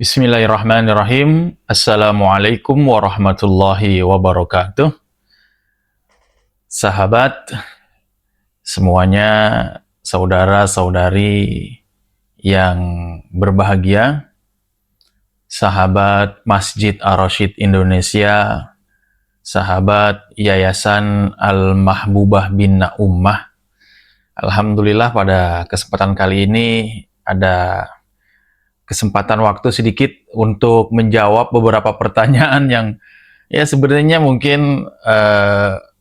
Bismillahirrahmanirrahim. Assalamualaikum warahmatullahi wabarakatuh. Sahabat semuanya, saudara-saudari yang berbahagia, sahabat Masjid Ar-Rasyid Indonesia, sahabat Yayasan Al-Mahbubah Bina Ummah. Alhamdulillah pada kesempatan kali ini ada kesempatan waktu sedikit untuk menjawab beberapa pertanyaan yang ya sebenarnya mungkin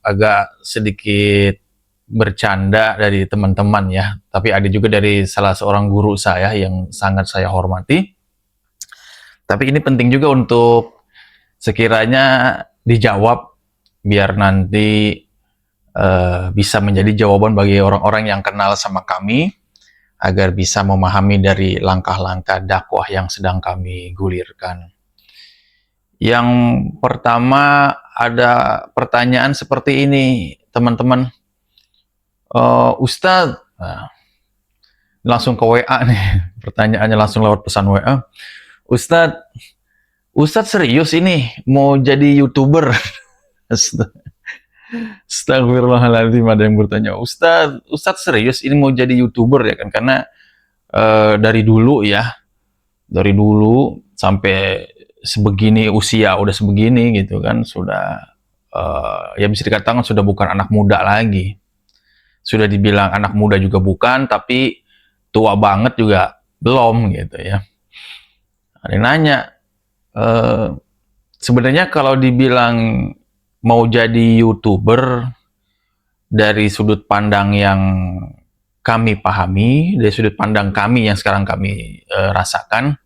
agak sedikit bercanda dari teman-teman ya, tapi ada juga dari salah seorang guru saya yang sangat saya hormati. Tapi ini penting juga untuk sekiranya dijawab biar nanti bisa menjadi jawaban bagi orang-orang yang kenal sama kami, agar bisa memahami dari langkah-langkah dakwah yang sedang kami gulirkan. Yang pertama ada pertanyaan seperti ini, teman-teman. Ustadz, langsung ke WA nih, pertanyaannya langsung lewat pesan WA. Ustadz serius ini mau jadi YouTuber? Astagfirullahaladzim, ada yang bertanya, Ustadz serius ini mau jadi YouTuber ya kan? Karena dari dulu sampai sebegini usia, udah sebegini gitu kan, sudah ya bisa dikatakan sudah bukan anak muda lagi. Sudah dibilang anak muda juga bukan, tapi tua banget juga belum gitu ya. Ada yang nanya, sebenarnya kalau dibilang mau jadi YouTuber dari sudut pandang yang kami pahami, dari sudut pandang kami yang sekarang kami rasakan,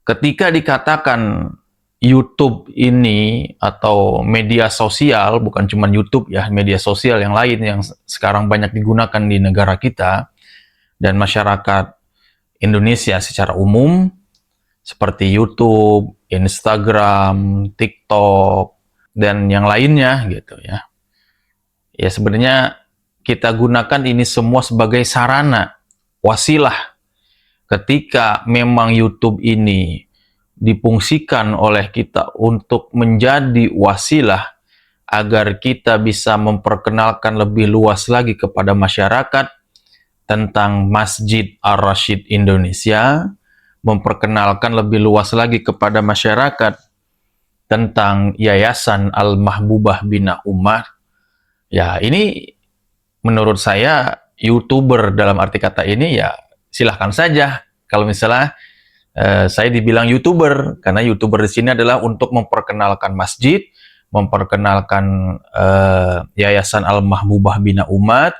ketika dikatakan YouTube ini atau media sosial, bukan cuma YouTube ya, media sosial yang lain yang sekarang banyak digunakan di negara kita dan masyarakat Indonesia secara umum, seperti YouTube, Instagram, TikTok, dan yang lainnya gitu ya. Ya sebenarnya kita gunakan ini semua sebagai sarana, wasilah. Ketika memang YouTube ini difungsikan oleh kita untuk menjadi wasilah agar kita bisa memperkenalkan lebih luas lagi kepada masyarakat tentang Masjid Ar-Rasyid Indonesia, memperkenalkan lebih luas lagi kepada masyarakat tentang Yayasan Al-Mahbubah Bina Ummah. Ya, ini menurut saya YouTuber dalam arti kata ini ya silahkan saja. Kalau misalnya saya dibilang YouTuber, karena YouTuber di sini adalah untuk memperkenalkan masjid, memperkenalkan Yayasan Al-Mahbubah Bina Ummah,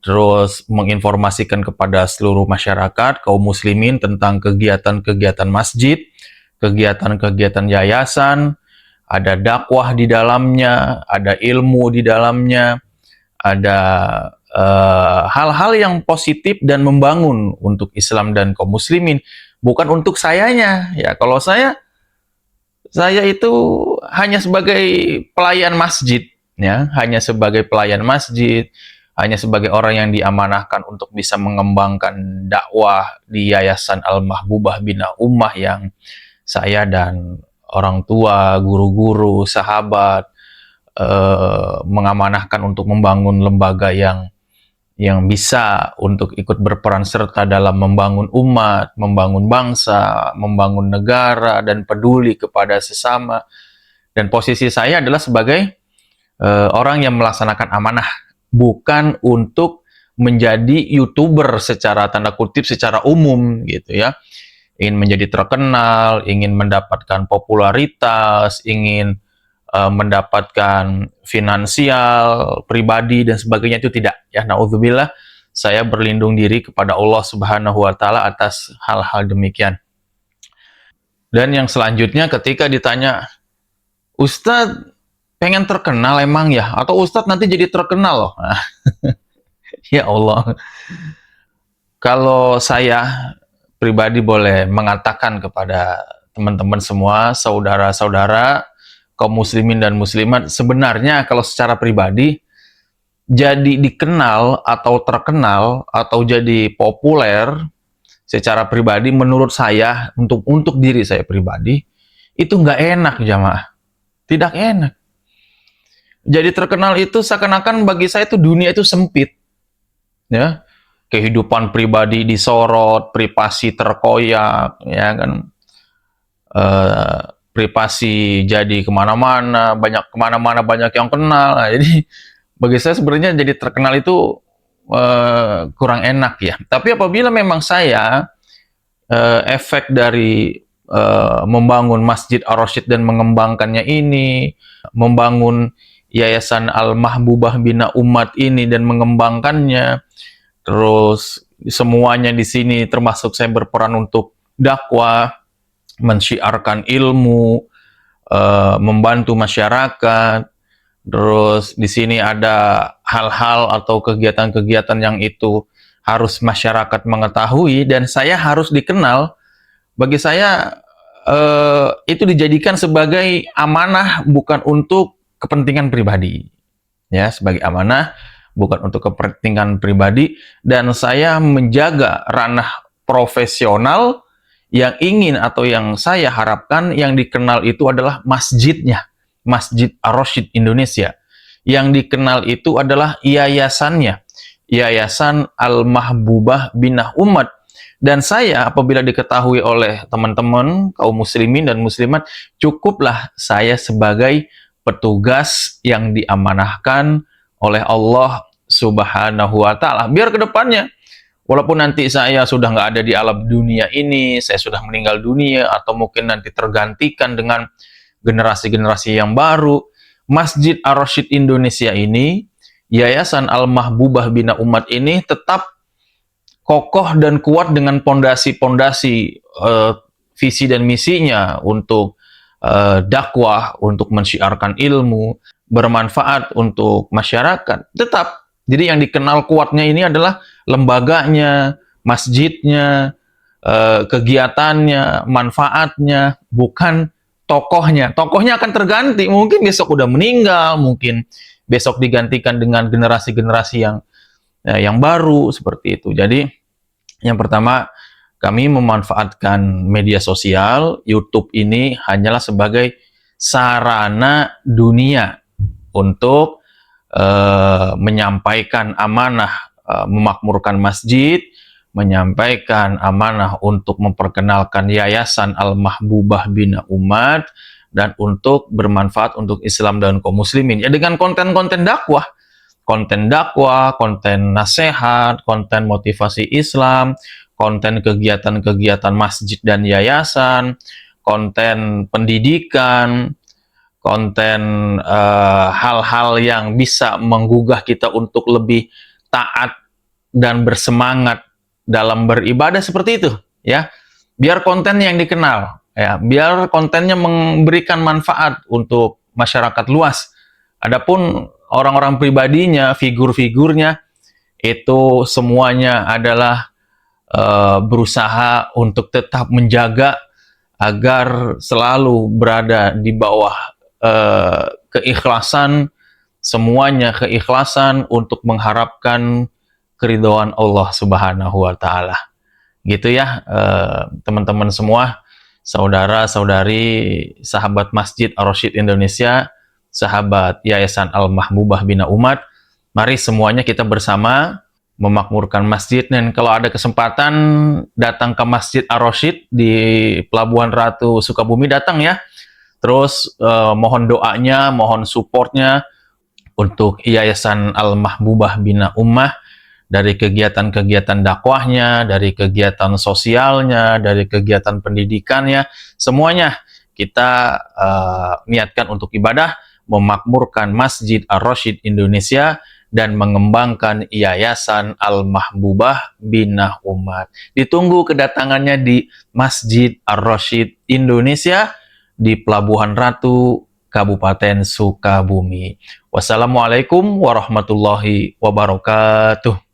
terus menginformasikan kepada seluruh masyarakat, kaum muslimin tentang kegiatan-kegiatan masjid, kegiatan-kegiatan yayasan, ada dakwah di dalamnya, ada ilmu di dalamnya, ada hal-hal yang positif dan membangun untuk Islam dan kaum muslimin, bukan untuk sayanya. Ya, kalau saya itu hanya sebagai pelayan masjid, ya, hanya sebagai pelayan masjid, hanya sebagai orang yang diamanahkan untuk bisa mengembangkan dakwah di Yayasan Al-Mahbubah Bina Ummah yang saya dan orang tua, guru-guru, sahabat mengamanahkan untuk membangun lembaga yang bisa untuk ikut berperan serta dalam membangun umat, membangun bangsa, membangun negara, dan peduli kepada sesama. Dan posisi saya adalah sebagai orang yang melaksanakan amanah, bukan untuk menjadi YouTuber secara tanda kutip, secara umum gitu ya. Ingin menjadi terkenal, ingin mendapatkan popularitas, ingin mendapatkan finansial, pribadi, dan sebagainya, itu tidak. Ya, na'udzubillah, saya berlindung diri kepada Allah Subhanahu wa Ta'ala atas hal-hal demikian. Dan yang selanjutnya ketika ditanya, Ustadz pengen terkenal emang ya? Atau Ustadz nanti jadi terkenal loh? Ya Allah. Kalau saya pribadi boleh mengatakan kepada teman-teman semua, saudara-saudara, kaum muslimin dan muslimat, sebenarnya kalau secara pribadi, jadi dikenal atau terkenal atau jadi populer secara pribadi menurut saya, untuk diri saya pribadi, itu nggak enak jamaah. Tidak enak. Jadi terkenal itu seakan-akan bagi saya itu dunia itu sempit. Ya, kehidupan pribadi disorot, privasi terkoyak, ya kan, privasi jadi kemana-mana, banyak yang kenal. Nah, jadi bagi saya sebenarnya jadi terkenal itu kurang enak ya. Tapi apabila memang saya efek dari membangun Masjid Ar-Rasyid dan mengembangkannya ini, membangun Yayasan Al-Mahbubah Bina Umat ini dan mengembangkannya, terus semuanya di sini termasuk saya berperan untuk dakwah, mensyiarkan ilmu, membantu masyarakat. Terus di sini ada hal-hal atau kegiatan-kegiatan yang itu harus masyarakat mengetahui dan saya harus dikenal. Bagi saya itu dijadikan sebagai amanah, bukan untuk kepentingan pribadi. Ya, sebagai amanah bukan untuk kepentingan pribadi, dan saya menjaga ranah profesional. Yang ingin atau yang saya harapkan yang dikenal itu adalah masjidnya, Masjid Ar-Rasyid Indonesia. Yang dikenal itu adalah yayasannya, Yayasan Al-Mahbubah Bina Umat. Dan saya apabila diketahui oleh teman-teman kaum muslimin dan muslimat, cukuplah saya sebagai petugas yang diamanahkan oleh Allah Subhanahu wa Ta'ala. Biar kedepannya, walaupun nanti saya sudah nggak ada di alam dunia ini, saya sudah meninggal dunia, atau mungkin nanti tergantikan dengan generasi-generasi yang baru, Masjid Ar-Rasyid Indonesia ini, Yayasan Al-Mahbubah Bina Umat ini tetap kokoh dan kuat dengan pondasi-pondasi visi dan misinya untuk dakwah, untuk mensyiarkan ilmu, bermanfaat untuk masyarakat. Tetap. Jadi yang dikenal kuatnya ini adalah lembaganya, masjidnya, kegiatannya, manfaatnya, bukan tokohnya. Tokohnya akan terganti. Mungkin besok udah meninggal, mungkin besok digantikan dengan generasi-generasi yang baru, seperti itu. Jadi yang pertama, kami memanfaatkan media sosial, YouTube ini hanyalah sebagai sarana dunia untuk menyampaikan amanah, memakmurkan masjid, menyampaikan amanah untuk memperkenalkan Yayasan Al-Mahbubah Bina Umat, dan untuk bermanfaat untuk Islam dan kaum muslimin. Ya, dengan konten-konten dakwah, konten nasihat, konten motivasi Islam, konten kegiatan-kegiatan masjid dan yayasan, konten pendidikan, konten hal-hal yang bisa menggugah kita untuk lebih taat dan bersemangat dalam beribadah, seperti itu ya. Biar konten yang dikenal ya, biar kontennya memberikan manfaat untuk masyarakat luas. Adapun orang-orang pribadinya, figur-figurnya, itu semuanya adalah berusaha untuk tetap menjaga agar selalu berada di bawah keikhlasan, semuanya keikhlasan untuk mengharapkan keridhaan Allah Subhanahu wa Ta'ala. Gitu ya, teman-teman semua, saudara-saudari, sahabat Masjid Ar-Rasyid Indonesia, sahabat Yayasan Al-Mahbubah Bina Umat, mari semuanya kita bersama memakmurkan masjid. Dan kalau ada kesempatan datang ke Masjid Ar-Rasyid di Pelabuhan Ratu Sukabumi, datang ya. Terus mohon doanya, mohon supportnya untuk Yayasan Al-Mahbubah Bina Ummah, dari kegiatan-kegiatan dakwahnya, dari kegiatan sosialnya, dari kegiatan pendidikannya, semuanya kita niatkan untuk ibadah, memakmurkan Masjid Ar-Rasyid Indonesia, dan mengembangkan Yayasan Al-Mahbubah Bina Umat. Ditunggu kedatangannya di Masjid Ar-Rasyid Indonesia di Pelabuhan Ratu, Kabupaten Sukabumi. Wassalamualaikum warahmatullahi wabarakatuh.